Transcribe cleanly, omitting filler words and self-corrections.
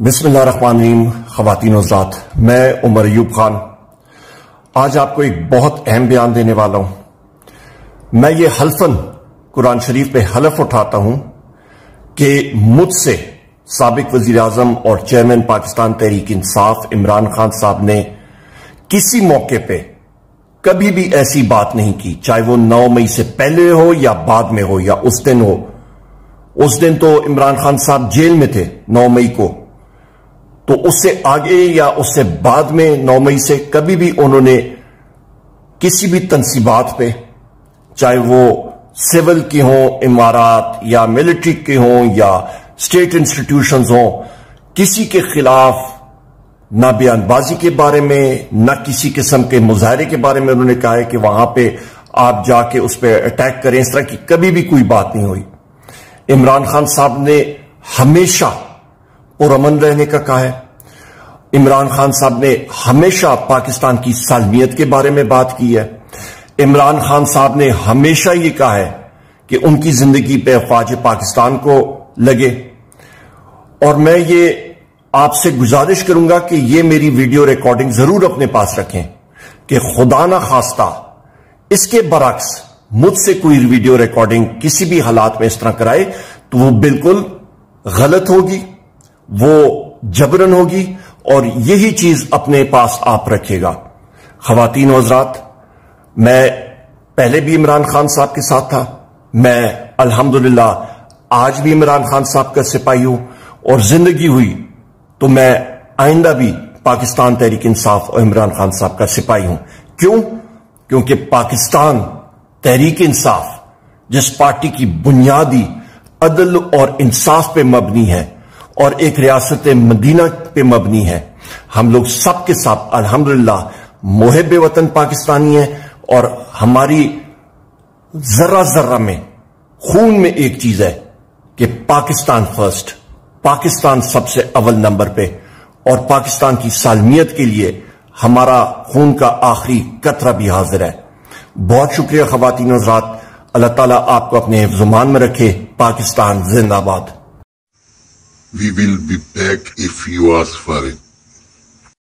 بسم اللہ الرحمن الرحیم. خواتین و حضرات، میں عمر ایوب خان آج آپ کو ایک بہت اہم بیان دینے والا ہوں. میں یہ حلفاً قرآن شریف پہ حلف اٹھاتا ہوں کہ مجھ سے سابق وزیر اعظم اور چیئرمین پاکستان تحریک انصاف عمران خان صاحب نے کسی موقع پہ کبھی بھی ایسی بات نہیں کی، چاہے وہ 9 مئی سے پہلے ہو یا بعد میں ہو یا اس دن ہو. اس دن تو عمران خان صاحب جیل میں تھے 9 مئی کو، تو اس سے آگے یا اس سے بعد میں 9 مئی سے کبھی بھی انہوں نے کسی بھی تنصیبات پہ، چاہے وہ سول کی ہوں امارات یا ملٹری کے ہوں یا اسٹیٹ انسٹیٹیوشنز ہوں، کسی کے خلاف نہ بیان بازی کے بارے میں نہ کسی قسم کے مظاہرے کے بارے میں انہوں نے کہا ہے کہ وہاں پہ آپ جا کے اس پہ اٹیک کریں. اس طرح کی کبھی بھی کوئی بات نہیں ہوئی. عمران خان صاحب نے ہمیشہ پرامن رہنے کا کہا ہے. عمران خان صاحب نے ہمیشہ پاکستان کی سالمیت کے بارے میں بات کی ہے. عمران خان صاحب نے ہمیشہ یہ کہا ہے کہ ان کی زندگی پہ افواج پاکستان کو لگے. اور میں یہ آپ سے گزارش کروں گا کہ یہ میری ویڈیو ریکارڈنگ ضرور اپنے پاس رکھیں کہ خدا نہ خواستہ اس کے برعکس مجھ سے کوئی ویڈیو ریکارڈنگ کسی بھی حالات میں اس طرح کرائے تو وہ بالکل غلط ہوگی، وہ جبرن ہوگی، اور یہی چیز اپنے پاس آپ رکھے گا. خواتین و حضرات، میں پہلے بھی عمران خان صاحب کے ساتھ تھا، میں الحمدللہ آج بھی عمران خان صاحب کا سپاہی ہوں، اور زندگی ہوئی تو میں آئندہ بھی پاکستان تحریک انصاف اور عمران خان صاحب کا سپاہی ہوں. کیوں؟ کیونکہ پاکستان تحریک انصاف جس پارٹی کی بنیادی عدل اور انصاف پہ مبنی ہے اور ایک ریاست مدینہ پہ مبنی ہے، ہم لوگ سب کے ساتھ الحمدللہ محب وطن پاکستانی ہیں، اور ہماری ذرہ ذرہ میں خون میں ایک چیز ہے کہ پاکستان فرسٹ، پاکستان سب سے اول نمبر پہ، اور پاکستان کی سالمیت کے لیے ہمارا خون کا آخری قطرہ بھی حاضر ہے. بہت شکریہ خواتین و حضرات. اللہ تعالیٰ آپ کو اپنے حفظ و امان میں رکھے. پاکستان زندہ باد. We will be back if you ask for it.